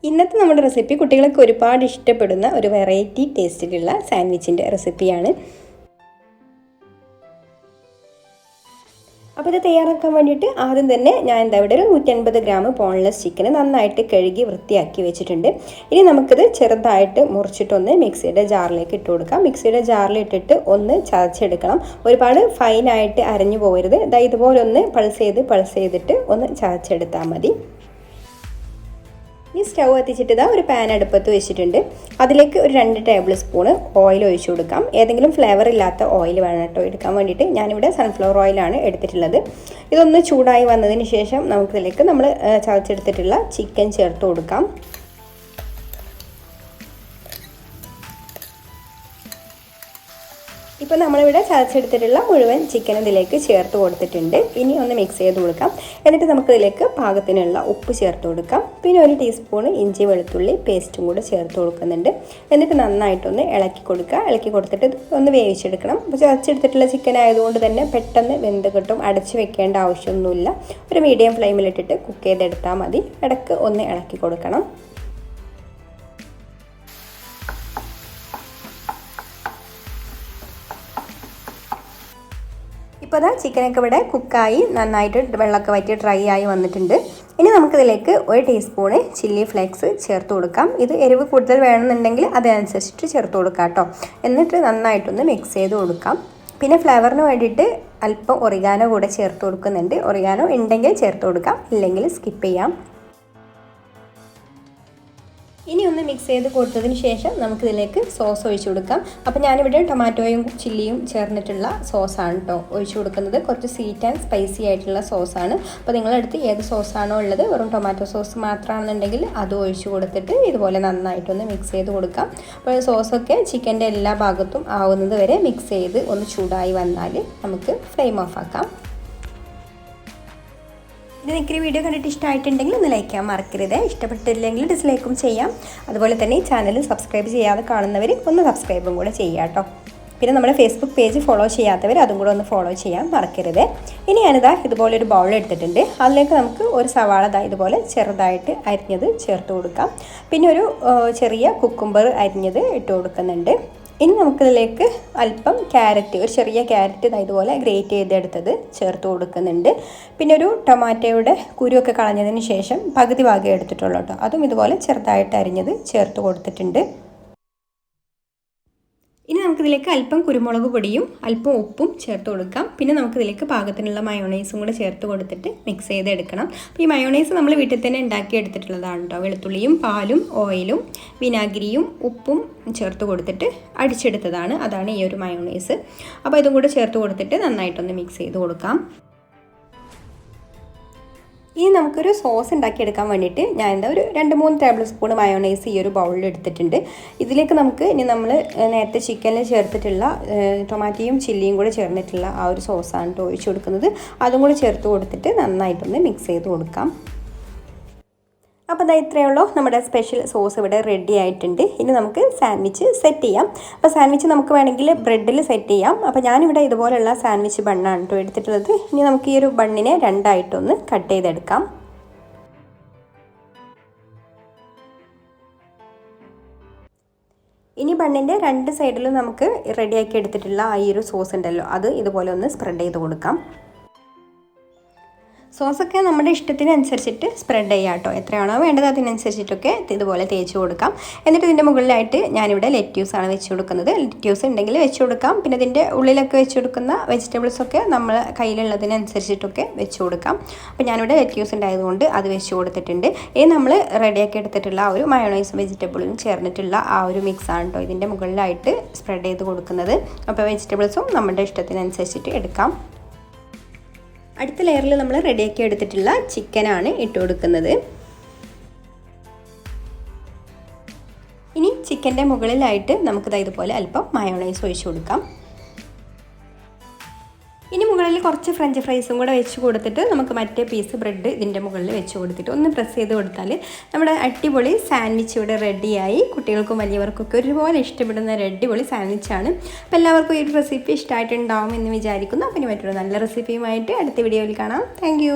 ഇന്നത്തെ നമ്മുടെ റെസിപ്പി കുട്ടികൾക്ക് ഒരുപാട് ഇഷ്ടപ്പെടുന്ന ഒരു വെറൈറ്റി ടേസ്റ്റിലുള്ള സാൻഡ്വിച്ചിൻ്റെ റെസിപ്പിയാണ്. അപ്പോൾ ഇത് തയ്യാറാക്കാൻ വേണ്ടിയിട്ട് ആദ്യം തന്നെ ഞാൻ ഇവിടെ ഒരു 150 ഗ്രാം ബോൺലെസ് ചിക്കൻ നന്നായിട്ട് കഴുകി വൃത്തിയാക്കി വെച്ചിട്ടുണ്ട്. ഇനി നമുക്കിത് ചെറുതായിട്ട് മുറിച്ചിട്ടൊന്ന് മിക്സിയുടെ ജാറിലേക്ക് ഇട്ട് കൊടുക്കാം. മിക്സിയുടെ ജാറിൽ ഇട്ടിട്ട് ഒന്ന് ചതച്ചെടുക്കണം. ഒരുപാട് ഫൈനായിട്ട് അരഞ്ഞു പോകരുത്. ഇതുപോലെ ഒന്ന് പൾസ് ചെയ്തിട്ട് ഒന്ന് ചതച്ചെടുത്താൽ മതി. ഈ സ്റ്റൗ കത്തിച്ചിട്ട് ഒരു പാൻ അടുപ്പത്ത് വെച്ചിട്ടുണ്ട്. അതിലേക്ക് ഒരു 2 ടേബിൾ സ്പൂൺ ഓയിൽ ഒഴിച്ചു കൊടുക്കാം. ഏതെങ്കിലും ഫ്ലേവർ ഇല്ലാത്ത ഓയിൽ വേണം കേട്ടോ എടുക്കാൻ വേണ്ടിയിട്ട്. ഞാനിവിടെ സൺഫ്ലവർ ഓയിലാണ് എടുത്തിട്ടുള്ളത്. ഇതൊന്ന് ചൂടായി വന്നതിന് ശേഷം നമുക്കിതിലേക്ക് നമ്മൾ ചതച്ചെടുത്തിട്ടുള്ള ചിക്കൻ ചേർത്ത് കൊടുക്കാം. ഇപ്പോൾ നമ്മളിവിടെ ചതച്ചെടുത്തിട്ടുള്ള മുഴുവൻ ചിക്കൻ ഇതിലേക്ക് ചേർത്ത് കൊടുത്തിട്ടുണ്ട്. ഇനി ഒന്ന് മിക്സ് ചെയ്ത് കൊടുക്കാം. എന്നിട്ട് നമുക്കിതിലേക്ക് പാകത്തിനുള്ള ഉപ്പ് ചേർത്ത് കൊടുക്കാം. പിന്നെ 1 ടീസ്പൂൺ ഇഞ്ചി വെളുത്തുള്ളി പേസ്റ്റും കൂടെ ചേർത്ത് കൊടുക്കുന്നുണ്ട്. എന്നിട്ട് നന്നായിട്ടൊന്ന് ഇളക്കി കൊടുക്കുക. ഇളക്കി കൊടുത്തിട്ട് ഒന്ന് വേവിച്ചെടുക്കണം. അപ്പോൾ ചതച്ചെടുത്തിട്ടുള്ള ചിക്കൻ ആയതുകൊണ്ട് തന്നെ പെട്ടെന്ന് വെന്ത് കിട്ടും. അടച്ച് വെക്കേണ്ട ആവശ്യമൊന്നുമില്ല. ഒരു മീഡിയം ഫ്ലെയിമിലിട്ടിട്ട് കുക്ക് ചെയ്തെടുത്താൽ മതി. ഇടയ്ക്ക് ഒന്ന് ഇളക്കി കൊടുക്കണം. ഇപ്പോൾ ചിക്കനൊക്കെ ഇവിടെ കുക്കായി നന്നായിട്ട് വെള്ളമൊക്കെ വറ്റി ഡ്രൈ ആയി വന്നിട്ടുണ്ട്. ഇനി നമുക്കിതിലേക്ക് 1 ടീസ്പൂണ് ചില്ലി ഫ്ലേക്സ് ചേർത്ത് കൊടുക്കാം. ഇത് എരിവ് കൂടുതൽ വേണമെന്നുണ്ടെങ്കിൽ അതിനനുസരിച്ചിട്ട് ചേർത്ത് കൊടുക്കാം കേട്ടോ. എന്നിട്ട് നന്നായിട്ടൊന്ന് മിക്സ് ചെയ്ത് കൊടുക്കാം. പിന്നെ ഫ്ലേവറിന് വേണ്ടിയിട്ട് അല്പം ഒറിഗാനോ കൂടെ ചേർത്ത് കൊടുക്കുന്നുണ്ട്. ഒറിഗാനോ ഉണ്ടെങ്കിൽ ചേർത്ത് കൊടുക്കാം, ഇല്ലെങ്കിൽ സ്കിപ്പ് ചെയ്യാം. ഇനി ഒന്ന് മിക്സ് ചെയ്ത് കൊടുത്തതിന് ശേഷം നമുക്കിതിലേക്ക് സോസ് ഒഴിച്ചു കൊടുക്കാം. അപ്പോൾ ഞാനിവിടെ ടൊമാറ്റോയും ചില്ലിയും ചേർന്നിട്ടുള്ള സോസാണ് കേട്ടോ ഒഴിച്ചു കൊടുക്കുന്നത്. കുറച്ച് സ്വീറ്റ് ആൻഡ് സ്പൈസി ആയിട്ടുള്ള സോസാണ്. അപ്പോൾ നിങ്ങളടുത്ത് ഏത് സോസാണോ ഉള്ളത്, വെറും ടൊമാറ്റോ സോസ് മാത്രമാണെന്നുണ്ടെങ്കിൽ അത് ഒഴിച്ചു കൊടുത്തിട്ട് ഇതുപോലെ നന്നായിട്ടൊന്ന് മിക്സ് ചെയ്ത് കൊടുക്കാം. അപ്പോൾ സോസൊക്കെ ചിക്കൻ്റെ എല്ലാ ഭാഗത്തും ആവുന്നത് വരെ മിക്സ് ചെയ്ത് ഒന്ന് ചൂടായി വന്നാൽ നമുക്ക് ഫ്ലെയിം ഓഫ് ആക്കാം. ഇത് നിങ്ങൾക്ക് വീഡിയോ കണ്ടിട്ട് ഇഷ്ടമായിട്ടുണ്ടെങ്കിൽ ഒന്ന് ലൈക്ക് ചെയ്യാൻ മറക്കരുത്. ഇഷ്ടപ്പെട്ടില്ലെങ്കിൽ ഡിസ്ലൈക്കും ചെയ്യാം. അതുപോലെ തന്നെ ഈ ചാനൽ സബ്സ്ക്രൈബ് ചെയ്യാതെ കാണുന്നവർ ഒന്ന് സബ്സ്ക്രൈബും കൂടെ ചെയ്യാം കേട്ടോ. പിന്നെ നമ്മുടെ ഫേസ്ബുക്ക് പേജ് ഫോളോ ചെയ്യാത്തവർ അതും കൂടെ ഒന്ന് ഫോളോ ചെയ്യാൻ മറക്കരുത്. ഇനി ഞാനിതാ ഇതുപോലെ ഒരു ബൗൾ എടുത്തിട്ടുണ്ട്. അതിലേക്ക് നമുക്ക് ഒരു സവാള ഇതുപോലെ ചെറുതായിട്ട് അരിഞ്ഞത് ചേർത്ത് കൊടുക്കാം. പിന്നെ ഒരു ചെറിയ കുക്കുംബർ അരിഞ്ഞത് ഇട്ട് കൊടുക്കുന്നുണ്ട്. ഇനി നമുക്കിതിലേക്ക് അല്പം ക്യാരറ്റ്, ഒരു ചെറിയ ക്യാരറ്റ് ഇതുപോലെ ഗ്രേറ്റ് ചെയ്തെടുത്തത് ചേർത്ത് കൊടുക്കുന്നുണ്ട്. പിന്നെ ഒരു ടൊമാറ്റോയുടെ കുരുവൊക്കെ കളഞ്ഞതിന് ശേഷം പകുതി ഭാഗം എടുത്തിട്ടുള്ളൂ കേട്ടോ. അതും ഇതുപോലെ ചെറുതായിട്ട് അരിഞ്ഞത് ചേർത്ത് കൊടുത്തിട്ടുണ്ട്. ഇനി നമുക്കിതിലേക്ക് അല്പം കുരുമുളക് പൊടിയും അല്പം ഉപ്പും ചേർത്ത് കൊടുക്കാം. പിന്നെ നമുക്കിതിലേക്ക് പാകത്തിനുള്ള മയോണൈസും കൂടെ ചേർത്ത് കൊടുത്തിട്ട് മിക്സ് ചെയ്തെടുക്കണം. അപ്പോൾ ഈ മയോണൈസ് നമ്മൾ വീട്ടിൽ തന്നെ ഉണ്ടാക്കി എടുത്തിട്ടുള്ളതാണ് കേട്ടോ. വെളുത്തുള്ളിയും പാലും ഓയിലും വിനാഗിരിയും ഉപ്പും ചേർത്ത് കൊടുത്തിട്ട് അടിച്ചെടുത്തതാണ്. അതാണ് ഈ ഒരു മയോണൈസ്. അപ്പോൾ ഇതും കൂടെ ചേർത്ത് കൊടുത്തിട്ട് നന്നായിട്ടൊന്ന് മിക്സ് ചെയ്ത് കൊടുക്കാം. ഇനി നമുക്കൊരു സോസ് ഉണ്ടാക്കിയെടുക്കാൻ വേണ്ടിയിട്ട് ഞാൻ ഒരു 2-3 ടേബിൾ സ്പൂൺ മയോണൈസ് ഈ ഒരു ബൗളിൽ എടുത്തിട്ടുണ്ട്. ഇതിലേക്ക് നമുക്ക് ഇനി നമ്മൾ നേരത്തെ ചിക്കനിൽ ചേർത്തിട്ടുള്ള ടൊമാറ്റോയും ചില്ലിയും കൂടെ ചേർന്നിട്ടുള്ള ആ ഒരു സോസാണ് ഒഴിച്ചു കൊടുക്കുന്നത്. അതും കൂടെ ചേർത്ത് കൊടുത്തിട്ട് നന്നായിട്ടൊന്ന് മിക്സ് ചെയ്ത് കൊടുക്കാം. അപ്പോൾ ഇത്രയേ ഉള്ളൂ. നമ്മുടെ സ്പെഷ്യൽ സോസ് ഇവിടെ റെഡി ആയിട്ടുണ്ട്. ഇനി നമുക്ക് സാൻഡ്വിച്ച് സെറ്റ് ചെയ്യാം. അപ്പോൾ സാൻഡ്വിച്ച് നമുക്ക് വേണമെങ്കിൽ ബ്രെഡിൽ സെറ്റ് ചെയ്യാം. അപ്പോൾ ഞാനിവിടെ ഇതുപോലുള്ള സാൻഡ്വിച്ച് ബണ്ണാണ് കേട്ടോ എടുത്തിട്ടുള്ളത്. ഇനി നമുക്ക് ഈ ഒരു ബണ്ണിനെ 2ആയിട്ടൊന്ന് കട്ട് ചെയ്തെടുക്കാം. ഇനി ബണ്ണിൻ്റെ 2 സൈഡിലും നമുക്ക് റെഡിയാക്കി എടുത്തിട്ടുള്ള ഈ ഒരു സോസ് ഉണ്ടല്ലോ, അത് ഇതുപോലെ ഒന്ന് സ്പ്രെഡ് ചെയ്ത് കൊടുക്കാം. സോസൊക്കെ നമ്മുടെ ഇഷ്ടത്തിനനുസരിച്ചിട്ട് സ്പ്രെഡ് ചെയ്യാം കേട്ടോ. എത്രയാണോ വേണ്ടത് അതിനനുസരിച്ചിട്ടൊക്കെ ഇതുപോലെ തേച്ച് കൊടുക്കാം. എന്നിട്ട് ഇതിൻ്റെ മുകളിലായിട്ട് ഞാനിവിടെ ലെറ്റ്യൂസാണ് വെച്ച് കൊടുക്കുന്നത്. ലെറ്റ്യൂസ് ഉണ്ടെങ്കിൽ വെച്ച് കൊടുക്കാം. പിന്നെ ഇതിൻ്റെ ഉള്ളിലൊക്കെ വെച്ച് കൊടുക്കുന്ന വെജിറ്റബിൾസൊക്കെ നമ്മൾ കയ്യിലുള്ളതിനനുസരിച്ചിട്ടൊക്കെ വെച്ച് കൊടുക്കാം. അപ്പോൾ ഞാനിവിടെ ലെറ്റ്യൂസ് ഉണ്ടായതുകൊണ്ട് അത് വെച്ച് കൊടുത്തിട്ടുണ്ട്. ഇനി നമ്മൾ റെഡിയാക്കി എടുത്തിട്ടുള്ള ആ ഒരു മയോണൈസും വെജിറ്റബിളും ചേർന്നിട്ടുള്ള ആ ഒരു മിക്സാണ് കേട്ടോ ഇതിൻ്റെ മുകളിലായിട്ട് സ്പ്രെഡ് ചെയ്ത് കൊടുക്കുന്നത്. അപ്പോൾ വെജിറ്റബിൾസും നമ്മുടെ ഇഷ്ടത്തിനനുസരിച്ചിട്ട് എടുക്കാം. അടുത്ത ലെയറിൽ നമ്മൾ റെഡിയാക്കി എടുത്തിട്ടുള്ള ചിക്കനാണ് ഇട്ട് കൊടുക്കുന്നത്. ഇനി ചിക്കൻ്റെ മുകളിലായിട്ട് നമുക്ക് ഇതുപോലെ അല്പം മയോണൈസ് ഒഴിച്ചു കൊടുക്കാം. ഇനി മുകളിൽ കുറച്ച് ഫ്രഞ്ച് ഫ്രൈസും കൂടെ വെച്ച് കൊടുത്തിട്ട് നമുക്ക് മറ്റേ പീസ് ബ്രെഡ് ഇതിൻ്റെ മുകളിൽ വെച്ച് കൊടുത്തിട്ട് ഒന്ന് പ്രസ് ചെയ്ത് കൊടുത്താൽ നമ്മുടെ അടിപൊളി സാൻഡ്വിച്ച് ഇവിടെ റെഡിയായി. കുട്ടികൾക്കും വലിയവർക്കൊക്കെ ഒരുപോലെ ഇഷ്ടപ്പെടുന്ന ഒരു അടിപൊളി സാൻഡ്വിച്ചാണ്. അപ്പോൾ എല്ലാവർക്കും ഈ ഒരു റെസിപ്പി ഇഷ്ടമായിട്ടുണ്ടാവും എന്ന് വിചാരിക്കുന്നു. അപ്പോൾ ഇനി മറ്റൊരു നല്ല റെസിപ്പിയുമായിട്ട് അടുത്ത വീഡിയോയിൽ കാണാം. താങ്ക്